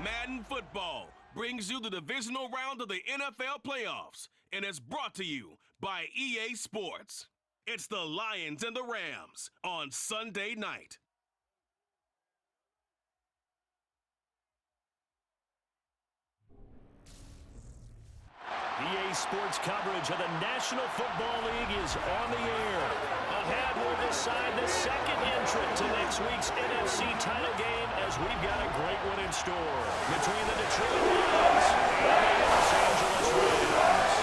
Madden Football brings you the divisional round of the NFL playoffs and is brought to you by EA Sports. It's the Lions and the Rams on Sunday night. EA Sports coverage of the National Football League is on the air. Ahead, we'll decide the second entrant to next week's NFC title game as we've got a great one in store between the Detroit Lions and the Los Angeles Rams.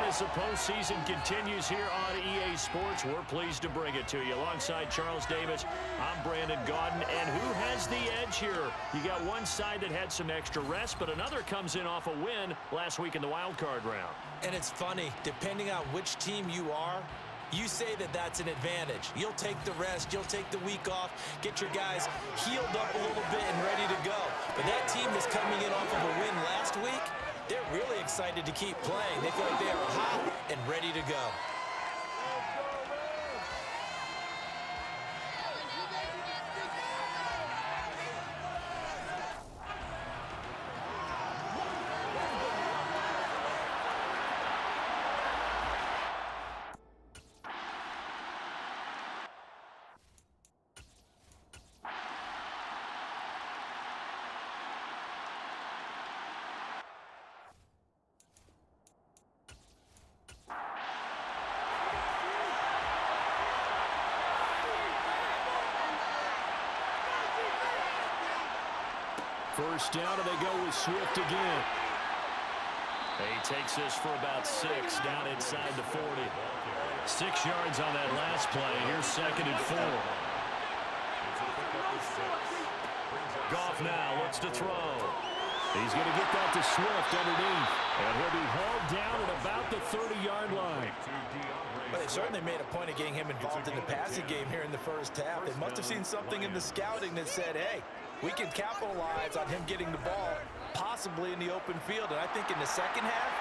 As the postseason continues here on EA Sports, we're pleased to bring it to you. Alongside Charles Davis, I'm Brandon Gaudin. And who has the edge here? You got one side that had some extra rest, but another comes in off a win last week in the wild card round. And it's funny, depending on which team you are, you say that that's an advantage. You'll take the rest, you'll take the week off, get your guys healed up a little bit and ready to go. But that team that's coming in off of a win last week, they're really excited to keep playing. They feel like they are hot and ready to go. First down, and they go with Swift again. He takes this for about 6, down inside the 40. 6 yards on that last play. Here's 2nd and 4. Goff now looks to throw. He's going to get that to Swift underneath. And he'll be hauled down at about the 30-yard line. But they certainly made a point of getting him involved in the passing game here in the first half. They must have seen something in the scouting that said, hey, we can capitalize on him getting the ball, possibly in the open field. And I think in the second half,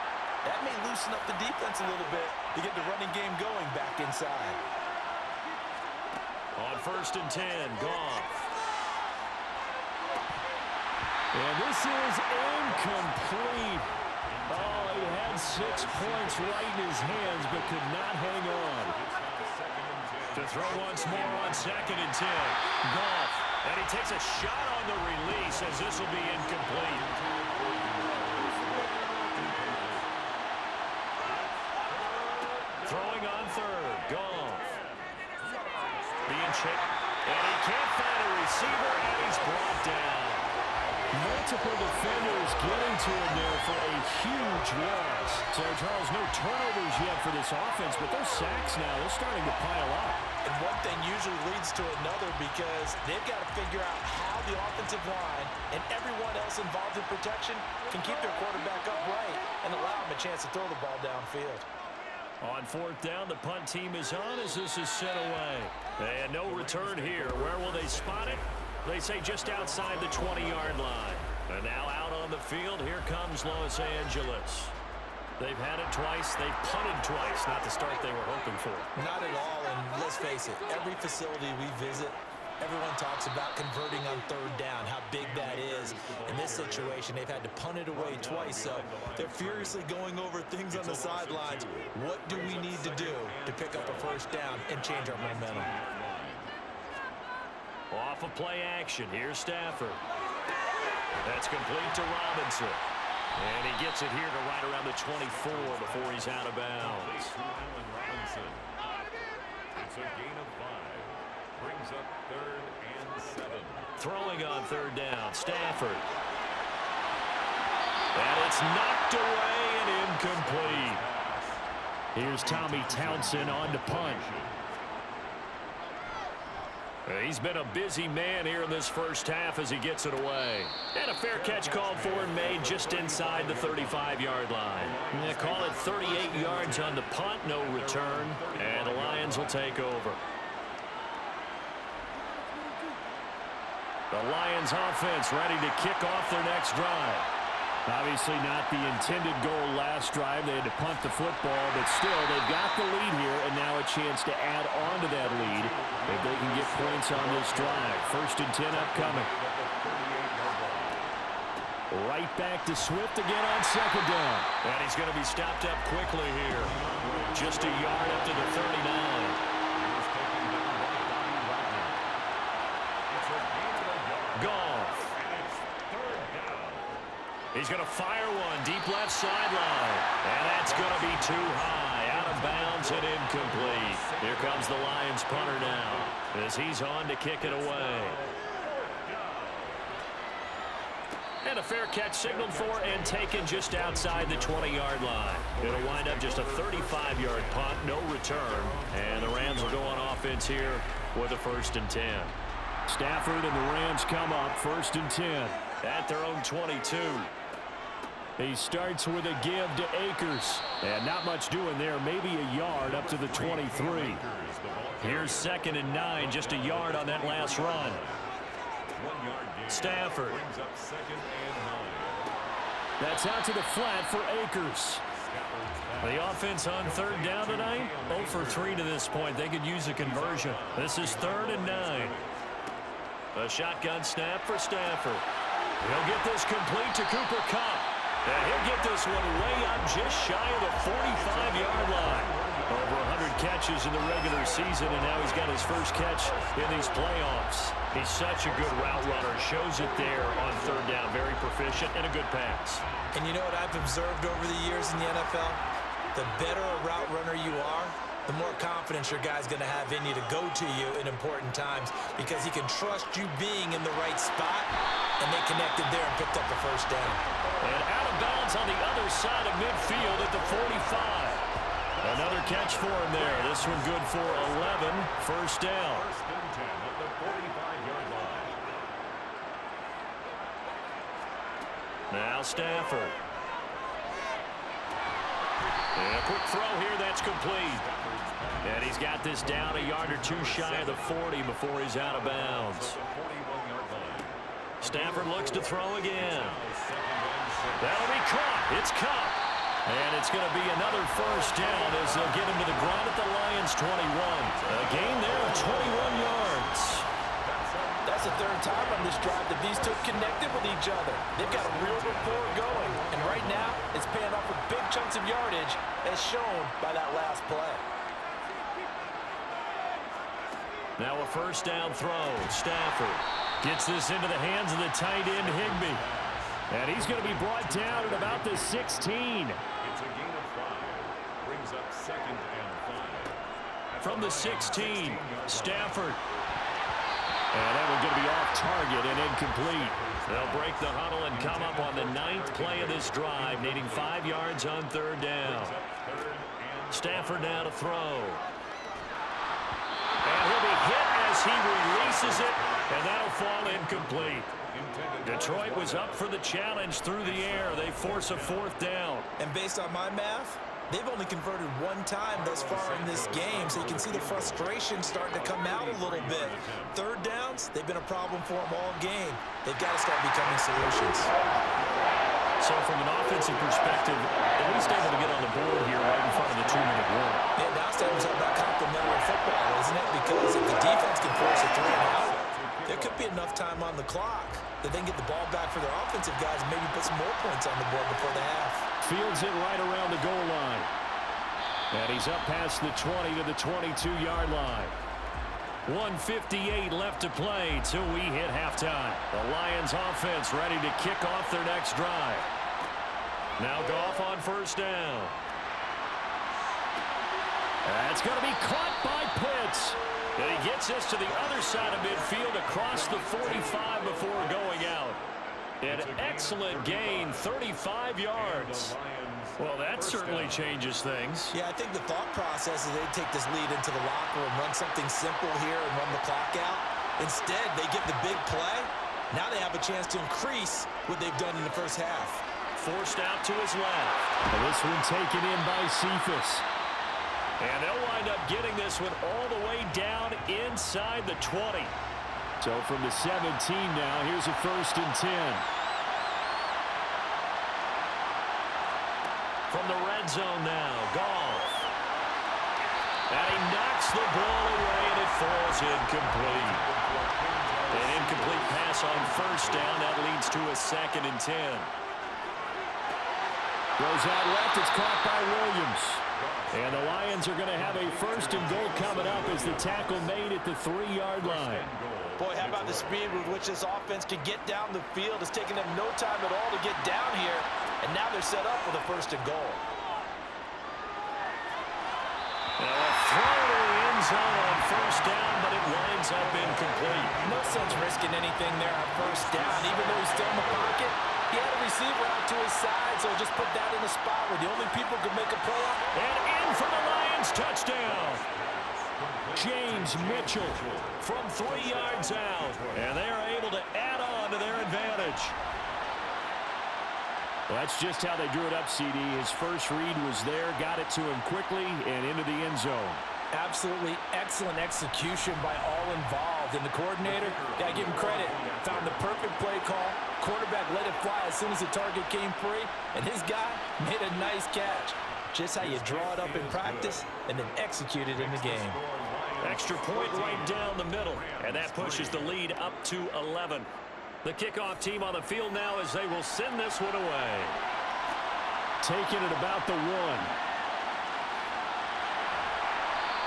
that may loosen up the defense a little bit to get the running game going back inside. On 1st and 10, Goff. And this is incomplete. Oh, he had 6 points right in his hands, but could not hang on. To throw once more on 2nd and 10, Goff. And he takes a shot on the release as this will be incomplete. Throwing on 3rd, Goff. Being checked, and he can't find a receiver, and he's brought down. Multiple defenders getting to him there for a huge loss. So, Charles, no turnovers yet for this offense, but those sacks now, they're starting to pile up. And one thing usually leads to another because they've got to figure out how the offensive line and everyone else involved in protection can keep their quarterback upright and allow him a chance to throw the ball downfield. On 4th down, the punt team is on as this is sent away. And no return here. Where will they spot it? They say just outside the 20-yard line. And now out on the field, here comes Los Angeles. They've had it twice. They've punted twice. Not the start they were hoping for. Not at all, and let's face it, every facility we visit, everyone talks about converting on 3rd down, how big that is. In this situation, they've had to punt it away twice, so they're furiously going over things on the sidelines. What do we need to do to pick up a 1st down and change our momentum? Off of play action, here's Stafford. That's complete to Robinson. And he gets it here to right around the 24 before he's out of bounds. It's a gain of 5. Brings up 3rd and 7. Throwing on 3rd down, Stafford. And it's knocked away and incomplete. Here's Tommy Townsend on to punt. He's been a busy man here in this first half as he gets it away. And a fair catch called for and made just inside the 35-yard line. They call it 38 yards on the punt, no return. And the Lions will take over. The Lions offense ready to kick off their next drive. Obviously not the intended goal last drive. They had to punt the football, but still, they've got the lead here, and now a chance to add on to that lead if they can get points on this drive. 1st and 10 upcoming. Right back to Swift again on 2nd down. And he's going to be stopped up quickly here. Just a yard up to the 39. Goff. He's going to fire one deep left sideline. And that's going to be too high. Out of bounds and incomplete. Here comes the Lions punter now as he's on to kick it away. And a fair catch signaled for and taken just outside the 20-yard line. It'll wind up just a 35-yard punt, no return. And the Rams will go on offense here with a 1st and 10. Stafford and the Rams come up 1st and 10 at their own 22. He starts with a give to Akers. And not much doing there, maybe a yard up to the 23. Here's 2nd and 9, just a yard on that last run. Stafford. That's out to the flat for Akers. The offense on 3rd down tonight, 0 for 3 to this point. They could use a conversion. This is 3rd and 9. A shotgun snap for Stafford. He'll get this complete to Cooper Kupp. And he'll get this one way up just shy of the 45-yard line. Over 100 catches in the regular season, and now he's got his first catch in these playoffs. He's such a good route runner. Shows it there on 3rd down. Very proficient and a good pass. And you know what I've observed over the years in the NFL? The better a route runner you are, the more confidence your guy's going to have in you to go to you in important times because he can trust you being in the right spot, and they connected there and picked up the 1st down. And out of bounds on the other side of midfield at the 45. Another catch for him there. This one good for 11. 1st down. 1st and 10 at the 45-yard line. Now Stafford. And a quick throw here, that's complete. And he's got this down a yard or two shy of the 40 before he's out of bounds. Stafford looks to throw again. That'll be caught. It's Kupp. And it's going to be another 1st down as they'll get him to the ground at the Lions' 21. A gain there of 21 yards. That's the 3rd time on this drive that these two connected with each other. They've got a real rapport going. And right now, it's paying off with big chunks of yardage as shown by that last play. Now a 1st down throw. Stafford gets this into the hands of the tight end, Higbee. And he's going to be brought down at about the 16. It's a gain of 5. Brings up 2nd and 5. From the 16, Stafford. And that one's going to be off target and incomplete. They'll break the huddle and come up on the 9th play of this drive, needing 5 yards on 3rd down. Stafford now to throw. And he'll be hit as he releases it, and that'll fall incomplete. Detroit was up for the challenge through the air. They force a 4th down. And based on my math, they've only converted 1 time thus far in this game, so you can see the frustration starting to come out a little bit. 3rd downs, they've been a problem for them all game. They've got to start becoming solutions. So from an offensive perspective, at least able to get on the board here right in front of the 2-minute warning. Yeah, now it's time to talk about complementary football, isn't it? Because if the defense can force a 3 and out, there could be enough time on the clock that they can get the ball back for their offensive guys and maybe put some more points on the board before the half. Fields it right around the goal line. And he's up past the 20 to the 22-yard line. 1:58 left to play till we hit halftime. The Lions offense ready to kick off their next drive. Now Goff on 1st down. That's going to be caught by Pitts. And he gets us to the other side of midfield across the 45 before going out. An excellent gain, 35 yards. Well, that certainly changes things. Yeah, I think the thought process is they take this lead into the locker room, run something simple here and run the clock out. Instead, they get the big play. Now they have a chance to increase what they've done in the first half. Forced out to his left. And this one taken in by Cephas. And they'll wind up getting this one all the way down inside the 20. So from the 17 now, here's a 1st and 10. From the red zone now, Goff. And he knocks the ball away, and it falls incomplete. An incomplete pass on first down. That leads to a 2nd and 10. Goes out left. It's caught by Williams. And the Lions are going to have a 1st and goal coming up as the tackle made at the 3-yard line. Boy, how about the speed with which this offense can get down the field? It's taken them no time at all to get down here. And now they're set up with a 1st and goal. Now a throw to the end zone on first down, but it winds up incomplete. No sense risking anything there on first down. Even though he's still in the pocket, he had a receiver out to his side, so just put that in a spot where the only people could make a play on. And in for the Lions, touchdown. James Mitchell from 3 yards out. And they are able to add on to their advantage. Well, that's just how they drew it up, CD. His first read was there, got it to him quickly, and into the end zone. Absolutely excellent execution by all involved. And the coordinator, got to give him credit, found the perfect play call. Quarterback let it fly as soon as the target came free, and his guy made a nice catch. Just how you draw it up in practice and then execute it in the game. Extra point right down the middle, and that pushes the lead up to 11. The kickoff team on the field now as they will send this one away. Taking it about the 1.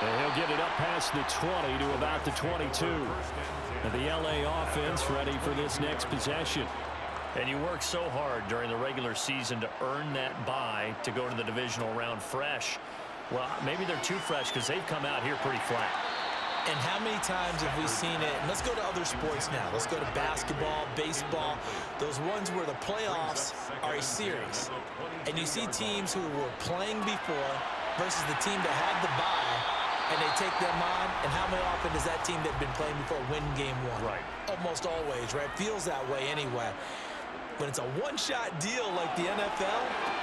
And he'll get it up past the 20 to about the 22. And the LA offense ready for this next possession. And you work so hard during the regular season to earn that bye to go to the divisional round fresh. Well, maybe they're too fresh because they've come out here pretty flat. And how many times have we seen it? And let's go to other sports now. Let's go to basketball, baseball, those ones where the playoffs are a series. And you see teams who were playing before versus the team that had the bye, and they take them on. And how many often does that team that had been playing before win game 1? Right. Almost always, right? Feels that way anyway. When it's a one-shot deal like the NFL,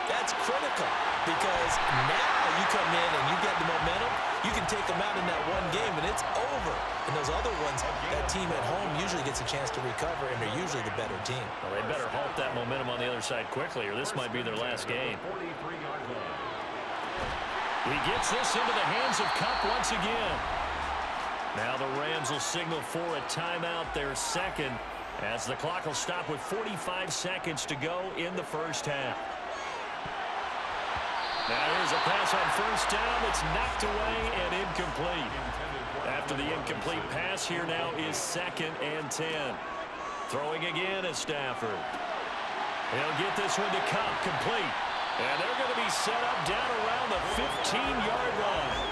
that's critical because now you come in and you get the momentum, you can take them out in that one game and it's over. And those other ones, that team at home usually gets a chance to recover and they're usually the better team. Well, they better halt that momentum on the other side quickly or this might be their last game. He gets this into the hands of Kupp once again. Now the Rams will signal for a timeout, their 2nd. As the clock will stop with 45 seconds to go in the first half. Now here's a pass on first down that's knocked away and incomplete. After the incomplete pass, here now is 2nd and 10. Throwing again is Stafford. He'll get this one to Kupp, complete. And they're going to be set up down around the 15-yard line.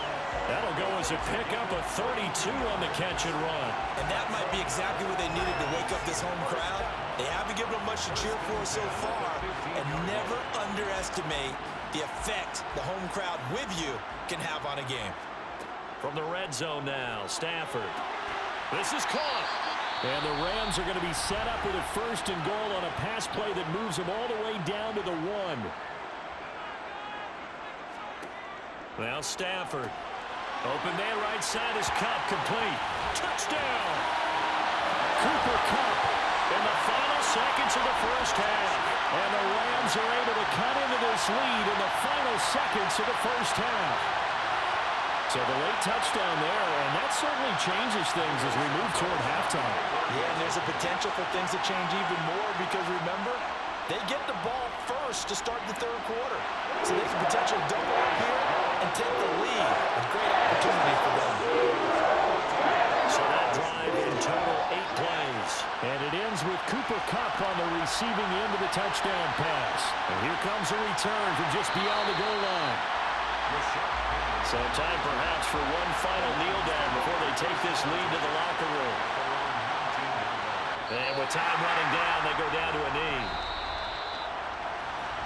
That'll go as a pickup of 32 on the catch and run. And that might be exactly what they needed to wake up this home crowd. They haven't given them much to cheer for so far. And never underestimate the effect the home crowd with you can have on a game. From the red zone now, Stafford. This is caught. And the Rams are going to be set up with a 1st and goal on a pass play that moves them all the way down to the 1. Now Stafford. Open man right side is Kupp, complete. Touchdown! Cooper Kupp in the final seconds of the first half. And the Rams are able to cut into this lead in the final seconds of the first half. So the late touchdown there, and that certainly changes things as we move toward halftime. Yeah, and there's a potential for things to change even more because remember, they get the ball first to start the 3rd quarter. So there's a potential double up here and take the lead. A great opportunity for them. So that drive in total 8 plays. And it ends with Cooper Kupp on the receiving end of the touchdown pass. And here comes a return from just beyond the goal line. So time perhaps for one final kneel down before they take this lead to the locker room. And with time running down, they go down to a knee.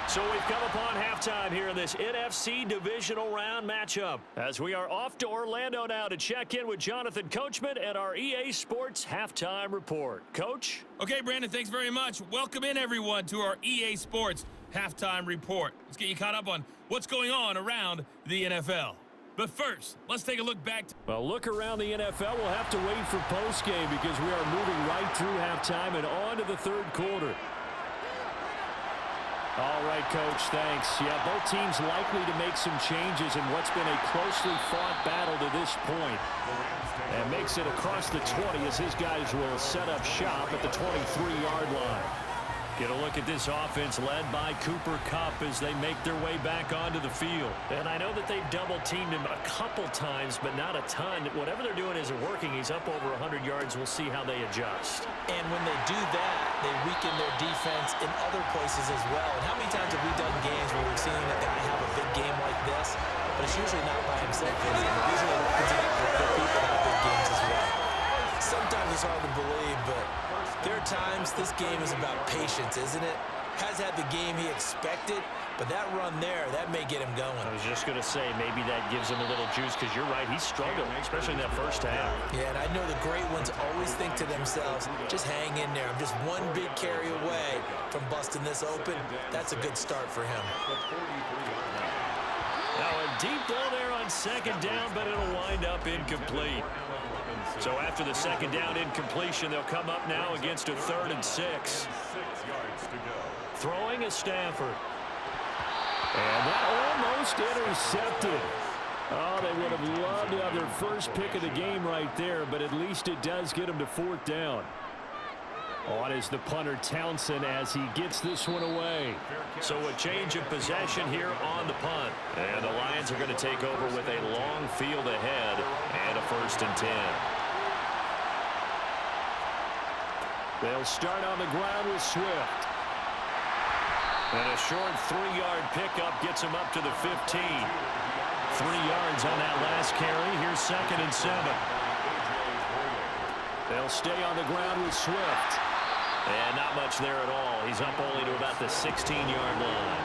So we've come upon halftime here in this NFC divisional round matchup. As we are off to Orlando now to check in with Jonathan Coachman and our EA Sports halftime report. Coach? Okay, Brandon, thanks very much. Welcome in, everyone, to our EA Sports halftime report. Let's get you caught up on what's going on around the NFL. But first, let's take a look back. Well, look around the NFL. We'll have to wait for postgame because we are moving right through halftime and on to the 3rd quarter. All right, Coach, thanks. Yeah, both teams likely to make some changes in what's been a closely fought battle to this point. And makes it across the 20 as his guys will set up shop at the 23-yard line. Get a look at this offense led by Cooper Kupp as they make their way back onto the field. And I know that they've double-teamed him a couple times, but not a ton. Whatever they're doing isn't working. He's up over 100 yards. We'll see how they adjust. And when they do that, they weaken their defense in other places as well. And how many times have we done games where we've seen a guy have a big game like this, but it's usually not by himself, is it? Usually it opens it up for other people to have big games as well. Sometimes it's hard to believe, but there are times this game is about patience, isn't it? Has had the game he expected, but that run there, that may get him going. I was just going to say, maybe that gives him a little juice because you're right, he struggled, especially in that first half. Yeah, and I know the great ones always think to themselves, just hang in there. I'm just one big carry away from busting this open. That's a good start for him. Now a deep ball there on second down, but it'll wind up incomplete. So after the second down incompletion, they'll come up now against a 3rd and 6. Throwing is Stafford. And that almost intercepted. Oh, they would have loved to have their first pick of the game right there, but at least it does get them to 4th down. On is the punter Townsend as he gets this one away. So a change of possession here on the punt. And the Lions are going to take over with a long field ahead and a 1st and 10. They'll start on the ground with Swift. And a short 3-yard pickup gets him up to the 15. 3 yards on that last carry. Here's 2nd and 7. They'll stay on the ground with Swift. And not much there at all. He's up only to about the 16-yard line.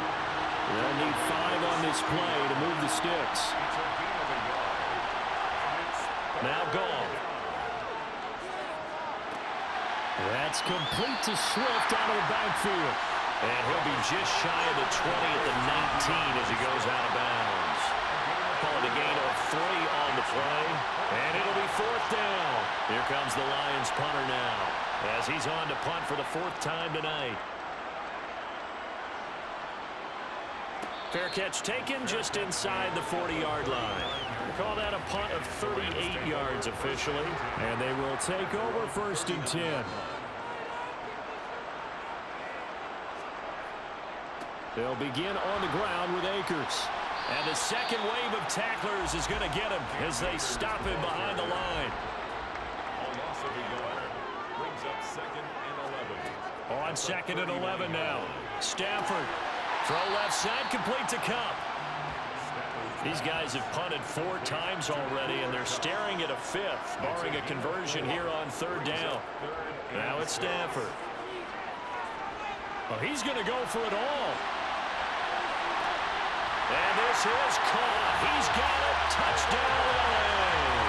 They'll need 5 on this play to move the sticks. Now gone. That's complete to Swift out of the backfield. And he'll be just shy of the 20 at the 19 as he goes out of bounds. Calling a gain of 3 on the play. And it'll be 4th down. Here comes the Lions punter now as he's on to punt for the 4th time tonight. Fair catch taken just inside the 40-yard line. We call that a punt of 38 yards officially. And they will take over 1st and 10. They'll begin on the ground with Akers. And the second wave of tacklers is going to get him as they stop him behind the line. On 2nd and 11 now. Stafford. Throw left side, complete to Kupp. These guys have punted 4 times already, and they're staring at a 5th, barring a conversion here on 3rd down. Now it's Stafford. Well, he's going to go for it all. And this is caught. He's got it. Touchdown, LA.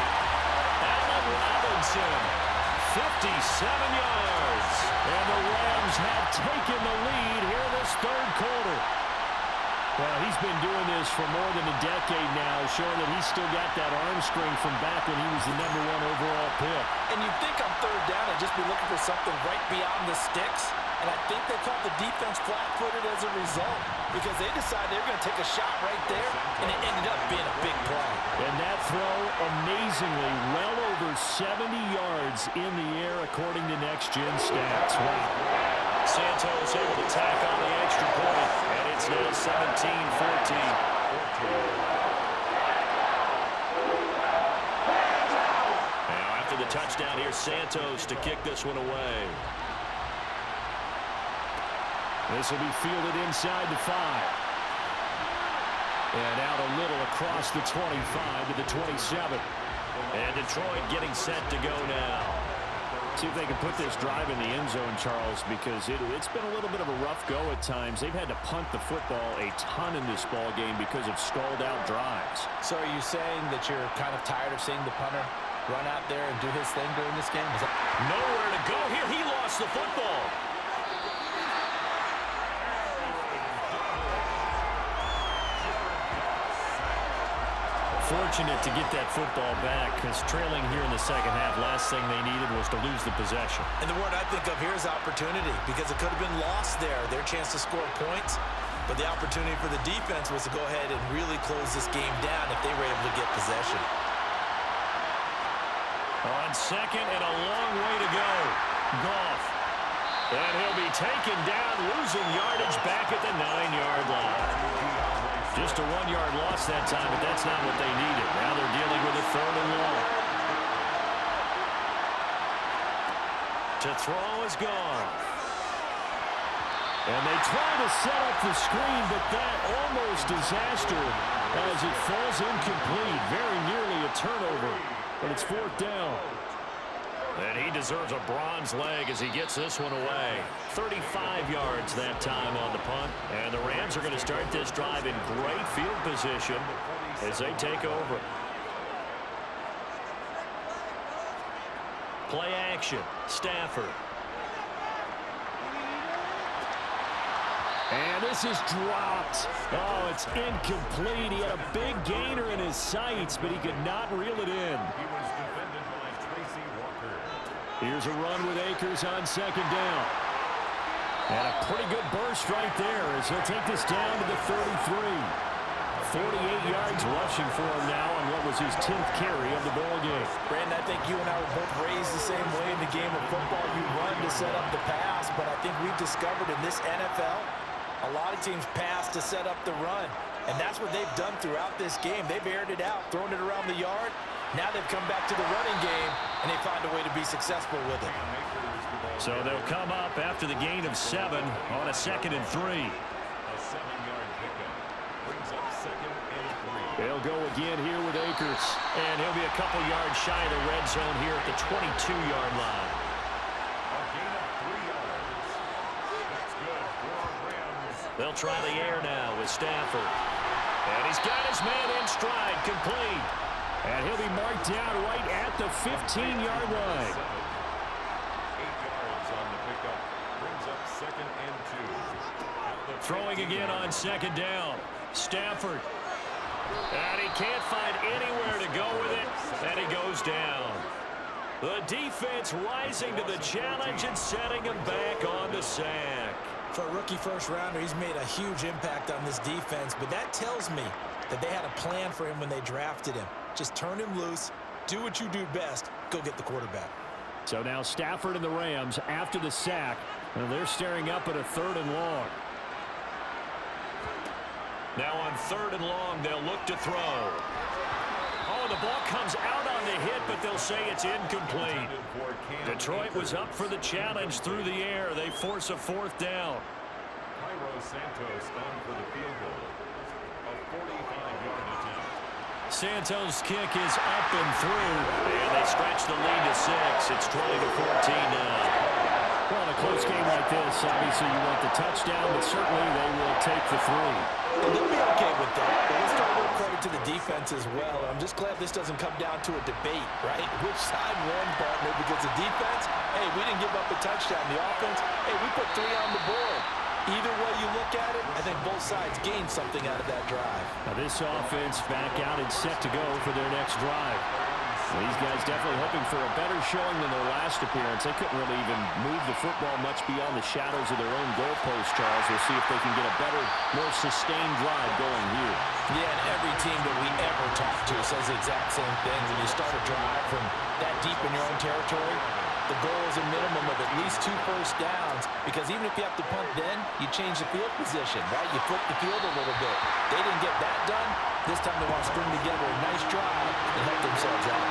Allen Robinson, 57 yards. And the Rams have taken the lead here this 3rd quarter. Well, he's been doing this for more than a decade now, showing that he's still got that arm strength from back when he was the #1 overall pick. And you'd think on 3rd down they'd just be looking for something right beyond the sticks. And I think they caught the defense flat-footed as a result because they decided they were going to take a shot right there, and it ended up being a big play. And that throw, amazingly, well over 70 yards in the air, according to Next Gen Stats. Wow. Santos able to tack on the extra point, and it's now 17-14. Now after the touchdown, here's Santos to kick this one away. This will be fielded inside the 5. And out a little across the 25 to the 27. And Detroit getting set to go now. See if they can put this drive in the end zone, Charles, because it's been a little bit of a rough go at times. They've had to punt the football a ton in this ball game because of stalled-out drives. So are you saying that you're kind of tired of seeing the punter run out there and do his thing during this game? Nowhere to go here. He lost the football. Fortunate to get that football back, because trailing here in the second half, last thing they needed was to lose the possession. And the word I think of here is opportunity, because it could have been lost there, their chance to score points. But the opportunity for the defense was to go ahead and really close this game down if they were able to get possession. On second and a long way to go. Goff. And he'll be taken down, losing yardage back at the 9-yard line. Just a 1-yard loss that time, but that's not what they needed. Now they're dealing with a 3rd and long. To throw is gone. And they try to set up the screen, but that almost disaster as it falls incomplete. Very nearly a turnover, but it's 4th down. And he deserves a bronze leg as he gets this one away. 35 yards that time on the punt. And the Rams are going to start this drive in great field position as they take over. Play action. Stafford. And this is dropped. Oh, it's incomplete. He had a big gainer in his sights, but he could not reel it in. Here's a run with Akers on 2nd down. And a pretty good burst right there as he'll take this down to the 33. 48 yards rushing for him now on what was his 10th carry of the ball game. Brandon, I think you and I were both raised the same way in the game of football. You run to set up the pass, but I think we've discovered in this NFL, a lot of teams pass to set up the run. And that's what they've done throughout this game. They've aired it out, thrown it around the yard. Now they've come back to the running game, and they find a way to be successful with it. So they'll come up after the gain of 7 on a 2nd and 3. A 7-yard pickup brings up 2nd and 3. They'll go again here with Akers. And he'll be a couple yards shy of the red zone here at the 22-yard line. A gain of 3 yards. That's good for Rams. They'll try the air now with Stafford. And he's got his man in stride, complete. And he'll be marked down right at the 15-yard line. 8 yards on the pickup. Brings up 2nd and 2. Throwing again on 2nd down. Stafford. And he can't find anywhere to go with it. And he goes down. The defense rising to the challenge and setting him back on the sack. For a rookie first-rounder, he's made a huge impact on this defense, but that tells me that they had a plan for him when they drafted him. Just turn him loose, do what you do best, go get the quarterback. So now Stafford and the Rams after the sack, and they're staring up at a 3rd and long. Now on 3rd and long, they'll look to throw. Oh, the ball comes out on the hit, but they'll say it's incomplete. Detroit was up for the challenge through the air. They force a 4th down. Cairo Santos on for the field goal. A 45-yard attempt. Santos' kick is up and through, and they stretch the lead to 6. It's 20-14 now. Well, in a close game like this, obviously you want the touchdown, but certainly they will take the 3. And they'll be okay with that. But let's throw a little credit to the defense as well. I'm just glad this doesn't come down to a debate, right? Which side won, partner? Because the defense, hey, we didn't give up a touchdown. The offense, hey, we put 3 on the board. Either way you look at it, I think both sides gained something out of that drive. Now this offense back out and set to go for their next drive. These guys definitely hoping for a better showing than their last appearance. They couldn't really even move the football much beyond the shadows of their own goalpost, Charles. We'll see if they can get a better, more sustained drive going here. Yeah, and every team that we ever talk to says the exact same thing. When you start a drive from that deep in your own territory, the goal is a minimum of at least 2 first downs, because even if you have to punt then, you change the field position, right? You flip the field a little bit. They didn't get that done. This time they want to string together a nice drive and help themselves out.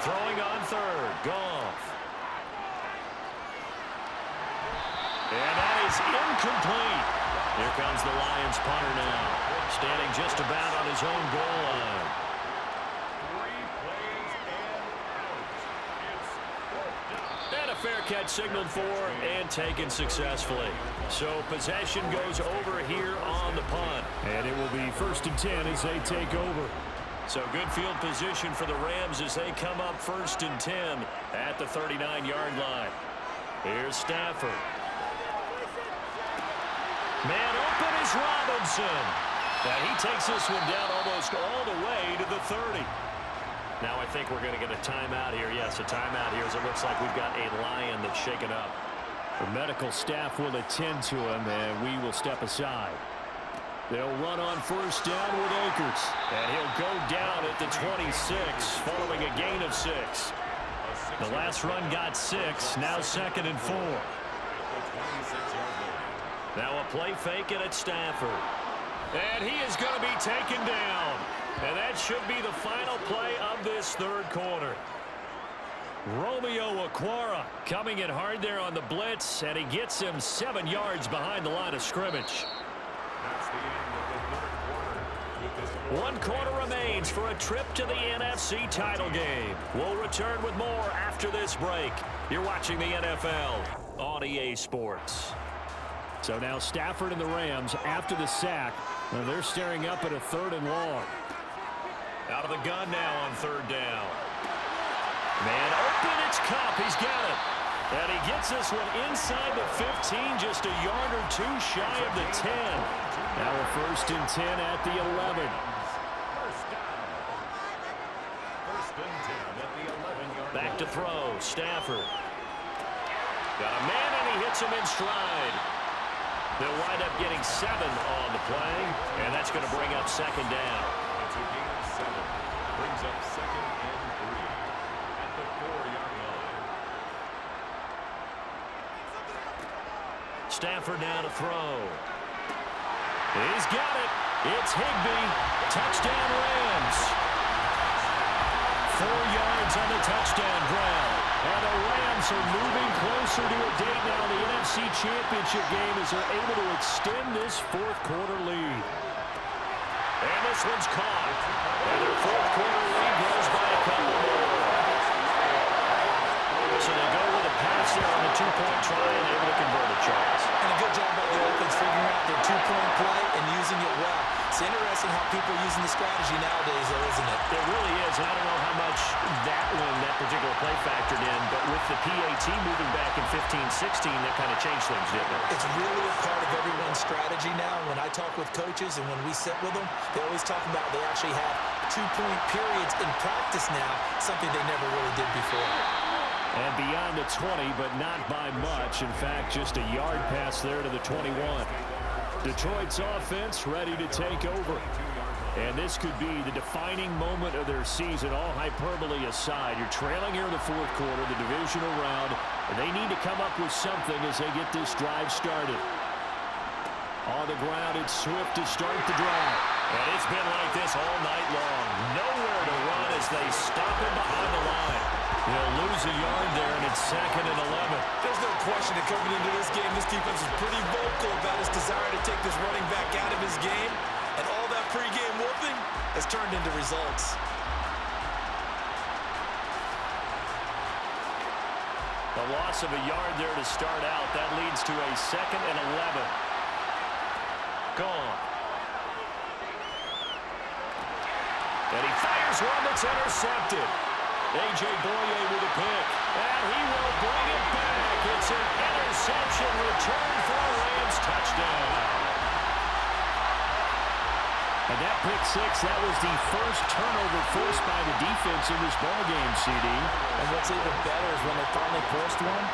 Throwing on 3rd, Goff. And that is incomplete. Here comes the Lions punter now, standing just about on his own goal line. 3 plays and out. It's 4th down. And a fair catch signaled for and taken successfully. So possession goes over here on the punt. And it will be 1st and 10 as they take over. So good field position for the Rams as they come up 1st and 10 at the 39-yard line. Here's Stafford. Man open is Robinson. And he takes this one down almost all the way to the 30. Now I think we're going to get a timeout here. Yes, a timeout here as it looks like we've got a Lion that's shaken up. The medical staff will attend to him, and we will step aside. They'll run on first down with Akers. And he'll go down at the 26 following a gain of 6. The last run got 6. Now 2nd and 4. Now a play fake it at Stafford. And he is going to be taken down. And that should be the final play of this third quarter. Romeo Okwara coming in hard there on the blitz, and he gets him 7 yards behind the line of scrimmage. That's the end of the third quarter. With this 1 quarter remains for a trip to the NFC title game. We'll return with more after this break. You're watching the NFL on EA Sports. So now Stafford and the Rams, after the sack, they're staring up at a 3rd and long. Out of the gun now on 3rd down. Man open, it's Kupp. He's got it. And he gets this one inside the 15, just a yard or 2 shy of the 10. Now a 1st and 10 at the 11. Back to throw, Stafford. Got a man, and he hits him in stride. They'll wind up getting 7 on the play, and that's going to bring up 2nd down. It's a gain of 7. Brings up 2nd and 3 at the 4-yard line. Stafford now to throw. He's got it. It's Higbee. Touchdown Rams. 4 yards on the touchdown ground. And the Rams are moving closer to a date now. The NFC Championship game as they're able to extend this 4th quarter lead. And this one's caught. And their 4th quarter lead grows by a couple more. So they go with a pass there on the 2-point try and able to convert it, Charles. And a good job by the offense figuring out their 2-point play and using it well. It's interesting how people are using the strategy nowadays, though, isn't it? It really is, and I don't know how much that particular play factored in, but with the PAT moving back in 15-16, that kind of changed things, didn't it? It's really a part of everyone's strategy now. When I talk with coaches and when we sit with them, they always talk about they actually have 2-point periods in practice now, something they never really did before. And beyond the 20, but not by much. In fact, just a yard pass there to the 21. Detroit's offense ready to take over. And this could be the defining moment of their season, all hyperbole aside. You're trailing here in the 4th quarter, the divisional round, and they need to come up with something as they get this drive started. On the ground, it's Swift to start the drive. And it's been like this all night long. Nowhere to run as they stop him behind the line. They'll lose a yard there, and it's 2nd and 11. There's no question that coming into this game, this defense is pretty vocal about his desire to take this running back out of his game. And all that pregame wolfing has turned into results. The loss of a yard there to start out. That leads to a 2nd and 11. Gone. And he fires one that's intercepted. A.J. Boye with a pick. And he will bring it back. It's an interception return for a Rams touchdown. And that pick 6, that was the first turnover forced by the defense in this ballgame, CD. And what's even better is when they finally forced one,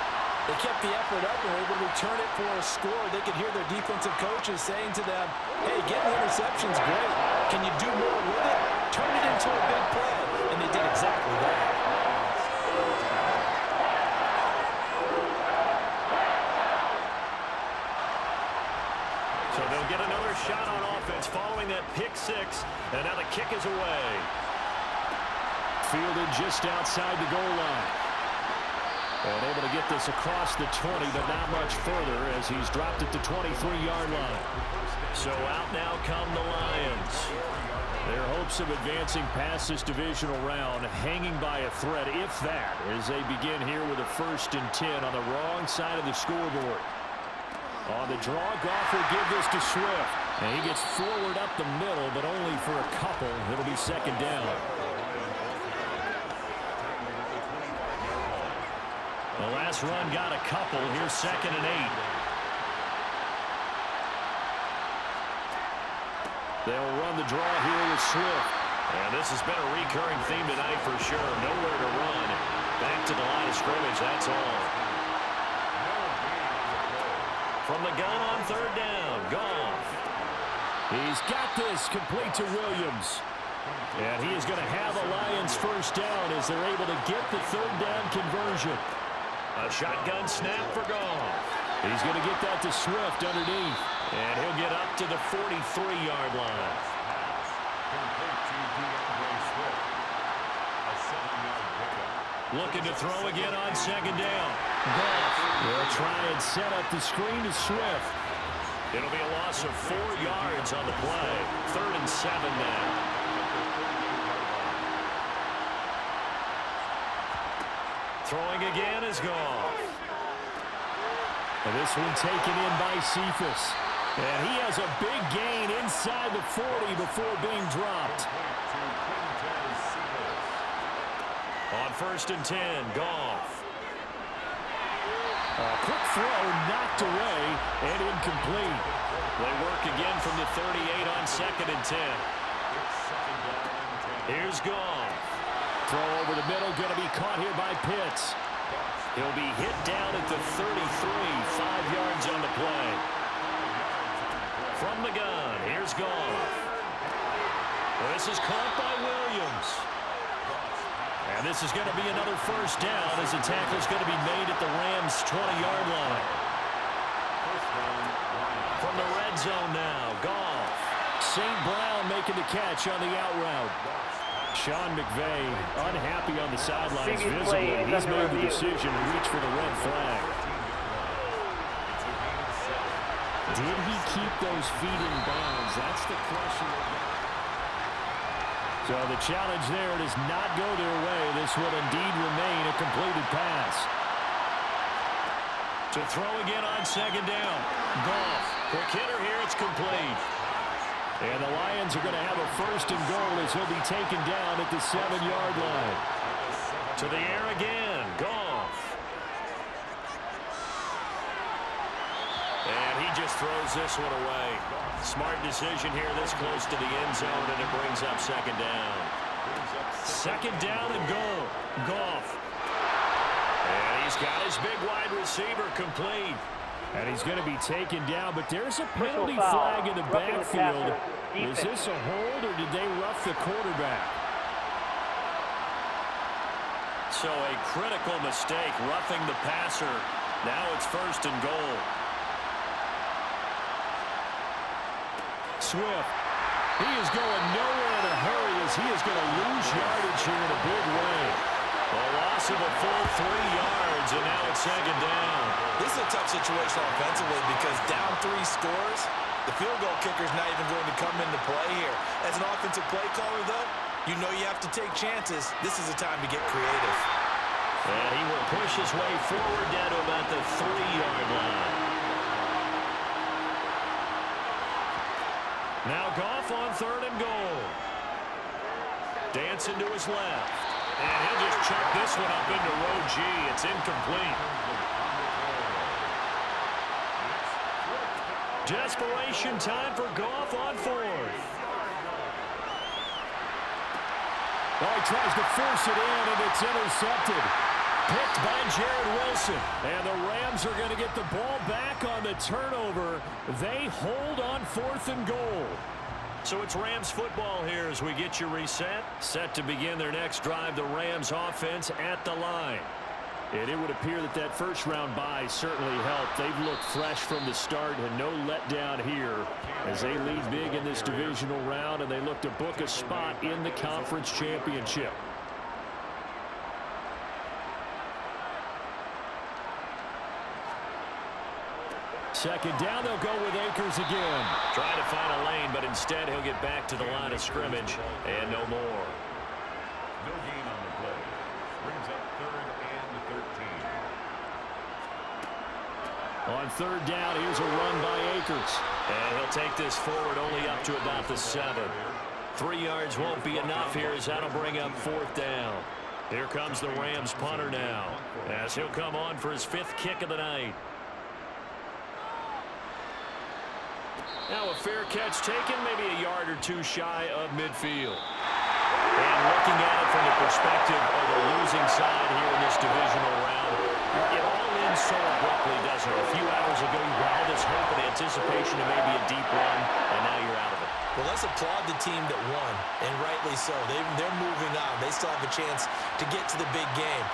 they kept the effort up and were able to return it for a score. They could hear their defensive coaches saying to them, hey, getting the interception's great. Can you do more with it? Turn it into a big play. And they did exactly that. So they'll get another shot on offense following that pick 6. And now the kick is away. Fielded just outside the goal line. And able to get this across the 20, but not much further as he's dropped it to 23-yard line. So out now come the Lions. Their hopes of advancing past this divisional round hanging by a thread, if that, as they begin here with a 1st and 10 on the wrong side of the scoreboard. On the draw, Goff will give this to Swift. And he gets forward up the middle, but only for a couple. It'll be 2nd down. The last run got a couple. Here's 2nd and 8. They'll run the draw here with Swift. And this has been a recurring theme tonight for sure. Nowhere to run. Back to the line of scrimmage, that's all. From the gun on third down, Goff. He's got this complete to Williams. And he is going to have a Lions first down as they're able to get the third down conversion. A shotgun snap for Goff. He's going to get that to Swift underneath. And he'll get up to the 43-yard line. Looking to throw again on second down. Goff will try and set up the screen to Swift. It'll be a loss of 4 yards on the play. 3rd and 7 now. Throwing again is Goff. And this one taken in by Cephas. And he has a big gain inside the 40 before being dropped. On 1st and 10, Goff. A quick throw knocked away and incomplete. They work again from the 38 on 2nd and 10. Here's Goff. Throw over the middle, going to be caught here by Pitts. He'll be hit down at the 33, 5 yards on the play. From the gun, here's Goff. This is caught by Williams. And this is going to be another first down as the tackle's going to be made at the Rams' 20-yard line. From the red zone now, Goff. St. Brown making the catch on the out route. Sean McVay unhappy on the sidelines visibly. He's made the decision to reach for the red flag. Did he keep those feet in bounds? That's the question. So the challenge there does not go their way. This will indeed remain a completed pass. To throw again on second down. Goff. Quick hitter here. It's complete. And the Lions are going to have a 1st and goal as he'll be taken down at the 7-yard line. To the air again. Goff. And he just throws this one away. Smart decision here this close to the end zone, and it brings up 2nd down. 2nd down and goal. Goff. And he's got his big wide receiver complete. And he's going to be taken down, but there's a penalty flag in the backfield. Is this a hold, or did they rough the quarterback? So a critical mistake, roughing the passer. Now it's 1st and goal. Swift. He is going nowhere in a hurry as he is going to lose yardage here in a big way. A loss of a full 3 yards, and now it's 2nd down. This is a tough situation offensively because down 3 scores, the field goal kicker is not even going to come into play here. As an offensive play caller, though, you know you have to take chances. This is a time to get creative. And he will push his way forward down to about the 3-yard line. Now Goff on 3rd and goal. Dancing to his left. And he'll just chuck this one up into row G. It's incomplete. Desperation time for Goff on 4th. Oh, he tries to force it in, and it's intercepted. Picked by Jared Wilson. And the Rams are going to get the ball back on the turnover. They hold on 4th and goal. So it's Rams football here as we get you reset. Set to begin their next drive, the Rams offense at the line. And it would appear that that first-round bye certainly helped. They've looked fresh from the start and no letdown here as they lead big in this divisional round, and they look to book a spot in the conference championship. Second down, they'll go with Akers again. Trying to find a lane, but instead he'll get back to the line of scrimmage and no more. No gain on the play. Brings up 3rd and 13. On 3rd down, here's a run by Akers. And he'll take this forward only up to about the 7. 3 yards won't be enough here as that'll bring up 4th down. Here comes the Rams punter now as he'll come on for his 5th kick of the night. Now a fair catch taken, maybe a yard or two shy of midfield. And looking at it from the perspective of the losing side here in this divisional round, it all ends so abruptly, doesn't it? A few hours ago, you had all this hope and anticipation of maybe a deep run, and now you're out of it. Well, let's applaud the team that won, and rightly so. They're moving on. They still have a chance to get to the big game.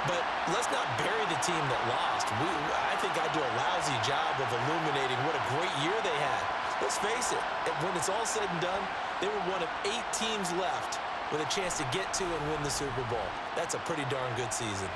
But let's not bury the team that lost. I think I do a lousy job of illuminating what a great year they had. Let's face it, when it's all said and done, they were one of 8 teams left with a chance to get to and win the Super Bowl. That's a pretty darn good season.